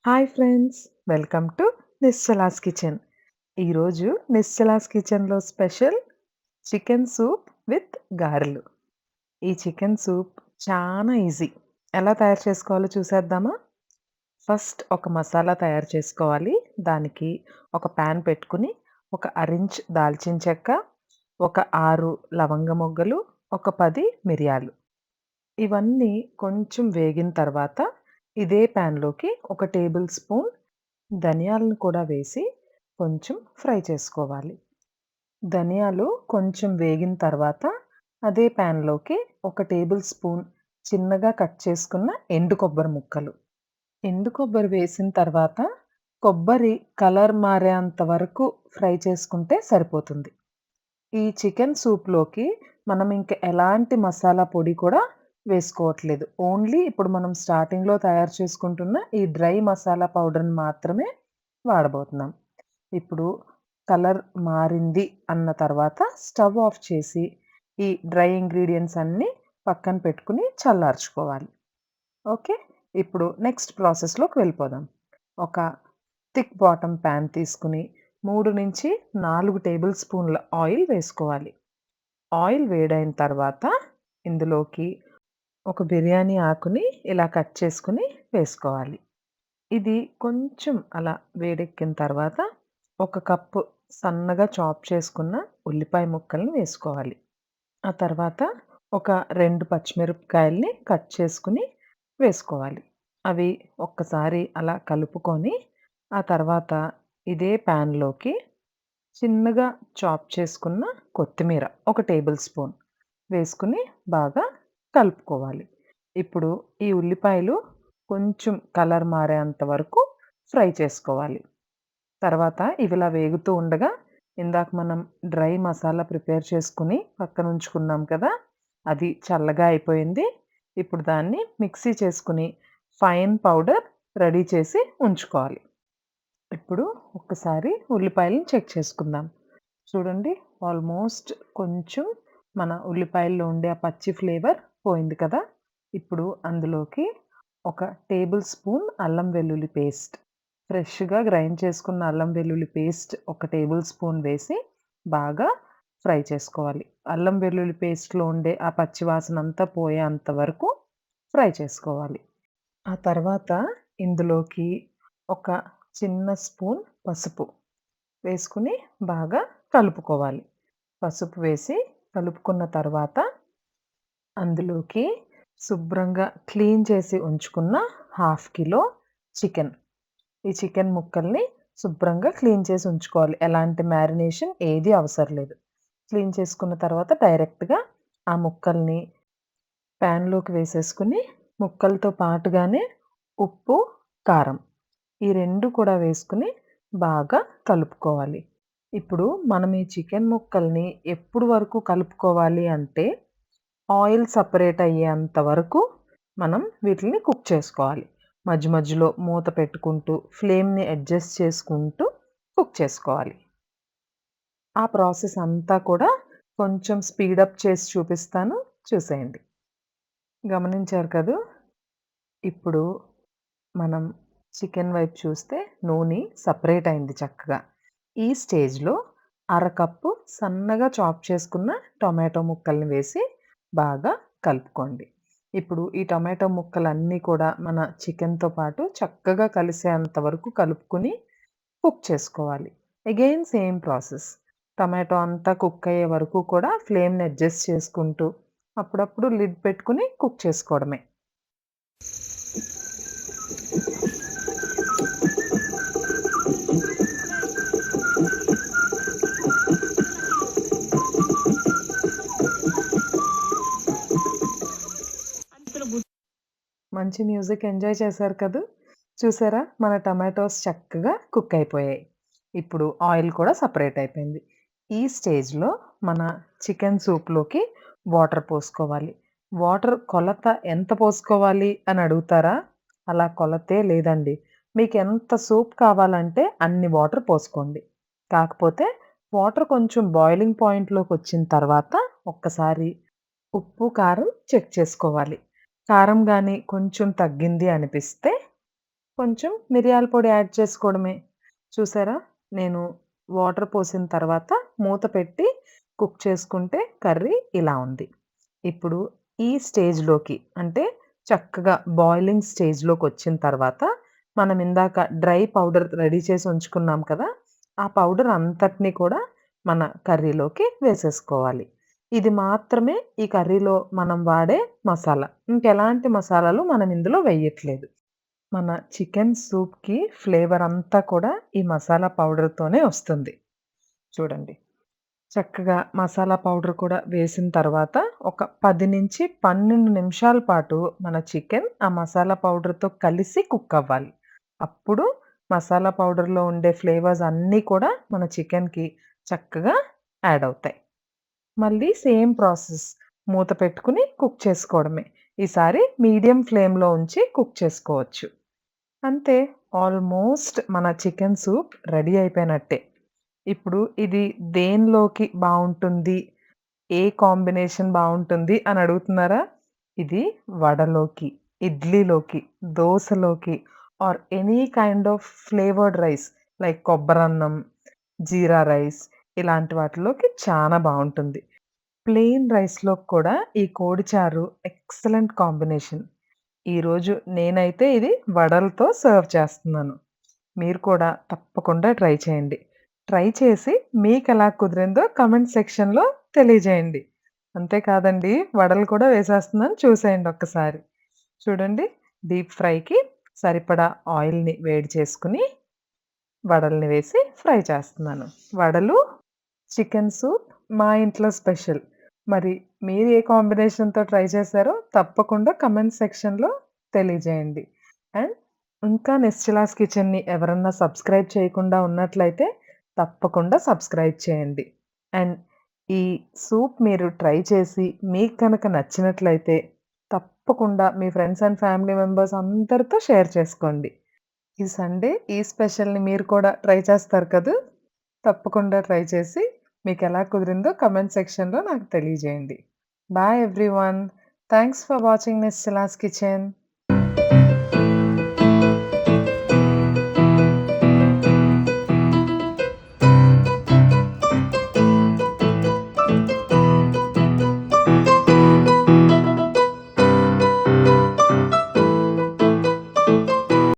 Hi friends! Welcome to Nischala's kitchen. ఈరోజు నిశ్చలాస్ కిచెన్‌లో special chicken soup with గారెలు. ఈ చికెన్ సూప్ చానా ఈజీ. ఎలా తయారు చేసుకోవాలో చూసేద్దామా? ఫస్ట్ ఒక మసాలా తయారు చేసుకోవాలి. దానికి ఒక పాన్ పెట్టుకొని, ఒక అరించ్ దాల్చిన చెక్క, ఒక 6 లవంగ మొగ్గలు, ఒక 10 మిరియాలు. ఇవన్నీ కొంచెం వేగిన తర్వాత ఇదే ప్యాన్‌లోకి ఒక టేబుల్ స్పూన్ ధనియాలను కూడా వేసి కొంచెం ఫ్రై చేసుకోవాలి. ధనియాలు కొంచెం వేగిన తర్వాత అదే ప్యాన్‌లోకి ఒక టేబుల్ స్పూన్ చిన్నగా కట్ చేసుకున్న ఎండు కొబ్బరి ముక్కలు. ఎండు కొబ్బరి వేసిన తర్వాత కొబ్బరి కలర్ మారేంత వరకు ఫ్రై చేసుకుంటే సరిపోతుంది. ఈ చికెన్ సూప్‌లోకి మనం ఇంక ఎలాంటి మసాలా పొడి కూడా వేసుకోవట్లేదు. ఓన్లీ ఇప్పుడు మనం స్టార్టింగ్‌లో తయారు చేసుకుంటున్న ఈ డ్రై మసాలా పౌడర్‌ని మాత్రమే వాడబోతున్నాం. ఇప్పుడు కలర్ మారింది అన్న తర్వాత స్టవ్ ఆఫ్ చేసి, ఈ డ్రై ఇంగ్రీడియెంట్స్ అన్నీ పక్కన పెట్టుకొని చల్లార్చుకోవాలి. ఓకే. ఇప్పుడు నెక్స్ట్ ప్రాసెస్‌లోకి వెళ్ళిపోదాం. ఒక థిక్ బాటమ్ పాన్ తీసుకొని 3-4 టేబుల్ స్పూన్ల ఆయిల్ వేసుకోవాలి. ఆయిల్ వేడైన తర్వాత ఇందులోకి ఒక బిర్యానీ ఆకుని ఇలా కట్ చేసుకొని వేసుకోవాలి. ఇది కొంచెం అలా వేడెక్కిన తర్వాత ఒక కప్పు సన్నగా చాప్ చేసుకున్న ఉల్లిపాయ ముక్కల్ని వేసుకోవాలి. ఆ తర్వాత ఒక 2 పచ్చిమిరపకాయల్ని కట్ చేసుకొని వేసుకోవాలి. అవి ఒక్కసారి అలా కలుపుకొని, ఆ తర్వాత ఇదే ప్యాన్‌లోకి చిన్నగా చాప్ చేసుకున్న కొత్తిమీర ఒక టేబుల్ స్పూన్ వేసుకొని బాగా కలుపుకోవాలి. ఇప్పుడు ఈ ఉల్లిపాయలు కొంచెం కలర్ మారేంత వరకు ఫ్రై చేసుకోవాలి. తర్వాత ఇవిలా వేగుతూ ఉండగా ఇందాక మనం డ్రై మసాలా ప్రిపేర్ చేసుకొని పక్కనుంచుకున్నాం కదా! అది చల్లగా అయిపోయింది. ఇప్పుడు దాన్ని మిక్సీ చేసుకొని ఫైన్ పౌడర్ రెడీ చేసి ఉంచుకోవాలి. ఇప్పుడు ఒక్కసారి ఉల్లిపాయలని చెక్ చేసుకుందాం. చూడండి, ఆల్మోస్ట్ కొంచెం మన ఉల్లిపాయల్లో ఉండే ఆ పచ్చి ఫ్లేవర్ పోయింది కదా! ఇప్పుడు అందులోకి ఒక టేబుల్ స్పూన్ అల్లం వెల్లుల్లి పేస్ట్, ఫ్రెష్‌గా గ్రైండ్ చేసుకున్న అల్లం వెల్లుల్లి పేస్ట్ ఒక టేబుల్ స్పూన్ వేసి బాగా ఫ్రై చేసుకోవాలి. అల్లం వెల్లుల్లి పేస్ట్‌లో ఉండే ఆ పచ్చి వాసనంతా పోయేంత వరకు ఫ్రై చేసుకోవాలి. ఆ తర్వాత ఇందులోకి ఒక చిన్న స్పూన్ పసుపు వేసుకొని బాగా కలుపుకోవాలి. పసుపు వేసి కలుపుకున్న తర్వాత అందులోకి శుభ్రంగా క్లీన్ చేసి ఉంచుకున్న హాఫ్ కిలో చికెన్. ఈ చికెన్ ముక్కల్ని శుభ్రంగా క్లీన్ చేసి ఉంచుకోవాలి. ఎలాంటి మ్యారినేషన్ ఏది అవసరం లేదు. క్లీన్ చేసుకున్న తర్వాత డైరెక్ట్‌గా ఆ ముక్కల్ని ప్యాన్‌లోకి వేసేసుకొని ముక్కలతో పాటుగానే ఉప్పు, కారం ఈ 2 కూడా వేసుకొని బాగా కలుపుకోవాలి. ఇప్పుడు మనం ఈ చికెన్ ముక్కల్ని ఎప్పుడు వరకు కలుపుకోవాలి అంటే, ఆయిల్ సెపరేట్ అయ్యేంత వరకు మనం వీటిల్ని కుక్ చేసుకోవాలి. మధ్య మధ్యలో మూత పెట్టుకుంటూ, ఫ్లేమ్‌ని అడ్జస్ట్ చేసుకుంటూ కుక్ చేసుకోవాలి. ఆ ప్రాసెస్ అంతా కూడా కొంచెం స్పీడప్ చేసి చూపిస్తాను, చూసేయండి. గమనించారు కదూ! ఇప్పుడు మనం చికెన్ వైపు చూస్తే నూనె సెపరేట్ అయింది చక్కగా. ఈ స్టేజ్‌లో అరకప్పు సన్నగా చాప్ చేసుకున్న టొమాటో ముక్కల్ని వేసి బాగా కలుపుకోండి. ఇప్పుడు ఈ టొమాటో ముక్కలన్నీ కూడా మన చికెన్‌తో పాటు చక్కగా కలిసేంత వరకు కలుపుకొని కుక్ చేసుకోవాలి. Again same process. టమాటో అంతా కుక్ అయ్యే వరకు కూడా ఫ్లేమ్‌ని అడ్జస్ట్ చేసుకుంటూ అప్పుడప్పుడు లిడ్ పెట్టుకొని కుక్ చేసుకోవడమే. మంచి మ్యూజిక్ ఎంజాయ్ చేశారు కదూ! చూసారా? మన టమాటోస్ చక్కగా కుక్ అయిపోయాయి. ఇప్పుడు ఆయిల్ కూడా సెపరేట్ అయిపోయింది. ఈ స్టేజ్‌లో మన చికెన్ సూప్‌లోకి వాటర్ పోసుకోవాలి. వాటర్ కొలత ఎంత పోసుకోవాలి అని అడుగుతారా? అలా కొలతే లేదండి. మీకెంత సూప్ కావాలంటే అన్ని వాటర్ పోసుకోండి. కాకపోతే వాటర్ కొంచెం బాయిలింగ్ పాయింట్‌లోకొచ్చిన తర్వాత ఒక్కసారి ఉప్పు, కారం చెక్ చేసుకోవాలి. కారం గాని కొంచెం తగ్గింది అనిపిస్తే కొంచెం మిరియాల పొడి యాడ్ చేసుకోవడమే. చూసారా? నేను వాటర్ పోసిన తర్వాత మూత పెట్టి కుక్ చేసుకుంటే కర్రీ ఇలా ఉంది. ఇప్పుడు ఈ స్టేజ్‌లోకి అంటే చక్కగా బాయిలింగ్ స్టేజ్‌లోకొచ్చిన తర్వాత మనం ఇందాక డ్రై పౌడర్ రెడీ చేసి ఉంచుకున్నాం కదా! ఆ పౌడర్ అంతటిని కూడా మన కర్రీలోకి వేసేసుకోవాలి. ఇది మాత్రమే ఈ కర్రీలో మనం వాడే మసాలా. ఇంకెలాంటి మసాలాలు మనం ఇందులో వేయట్లేదు. మన చికెన్ సూప్‌కి ఫ్లేవర్ అంతా కూడా ఈ మసాలా పౌడర్‌తోనే వస్తుంది. చూడండి. చక్కగా మసాలా పౌడర్ కూడా వేసిన తర్వాత ఒక 10-12 నిమిషాల పాటు మన చికెన్ ఆ మసాలా పౌడర్‌తో కలిసి కుక్ అవ్వాలి. అప్పుడు మసాలా పౌడర్‌లో ఉండే ఫ్లేవర్స్ అన్నీ కూడా మన చికెన్‌కి చక్కగా యాడ్ అవుతాయి. మళ్ళీ సేమ్ ప్రాసెస్ మూత పెట్టుకొని కుక్ చేసుకోవడమే. ఈసారి మీడియం ఫ్లేమ్‌లో ఉంచి కుక్ చేసుకోవచ్చు. అంతే. ఆల్మోస్ట్ మన చికెన్ సూప్ రెడీ అయిపోయినట్టే. ఇప్పుడు ఇది దేనిలోకి బావుంటుంది? ఏ కాంబినేషన్ బావుంటుంది అని అడుగుతున్నారా? ఇది వడలోకి, ఇడ్లీలోకి, దోసలోకి or any kind of flavoured rice like కొబ్బరన్నం, జీరా రైస్ ఇలాంటి వాటిలోకి చానా బావుంటుంది. ప్లెయిన్ రైస్‌లోకి కూడా ఈ కోడి చారు ఎక్సలెంట్ కాంబినేషన్. ఈరోజు నేనైతే ఇది వడలతో సర్వ్ చేస్తున్నాను. మీరు కూడా తప్పకుండా ట్రై చేయండి. ట్రై చేసి మీకెలా కుదిరిందో కామెంట్ సెక్షన్‌లో తెలియజేయండి. అంతే కాదండి వడలు కూడా వేసేస్తున్నాను చూసేయండి ఒక్కసారి. చూడండి డీప్ ఫ్రైకి సరిపడా ఆయిల్‌ని వేడి చేసుకొని వడల్ని వేసి ఫ్రై చేస్తున్నాను. వడలు, చికెన్ సూప్ మా ఇంట్లో స్పెషల్. మరి మీరు ఏ కాంబినేషన్‌తో ట్రై చేశారో తప్పకుండా కామెంట్ సెక్షన్‌లో తెలియజేయండి. అండ్ ఇంకా నిశ్చలాస్ కిచెన్‌ని ఎవరన్నా సబ్స్క్రైబ్ చేయకుండా ఉన్నట్లయితే తప్పకుండా సబ్స్క్రైబ్ చేయండి. అండ్ ఈ సూప్ మీరు ట్రై చేసి మీకు గనక నచ్చినట్లయితే తప్పకుండా మీ ఫ్రెండ్స్ అండ్ ఫ్యామిలీ మెంబర్స్ అందరితో షేర్ చేసుకోండి. ఈ సండే ఈ స్పెషల్‌ని మీరు కూడా ట్రై చేస్తారు కదూ! తప్పకుండా ట్రై చేసి మీకెలా కుదిరిందో కామెంట్ సెక్షన్‌లో నాకు తెలియజేయండి. Bye everyone. Thanks for watching Nischala's kitchen.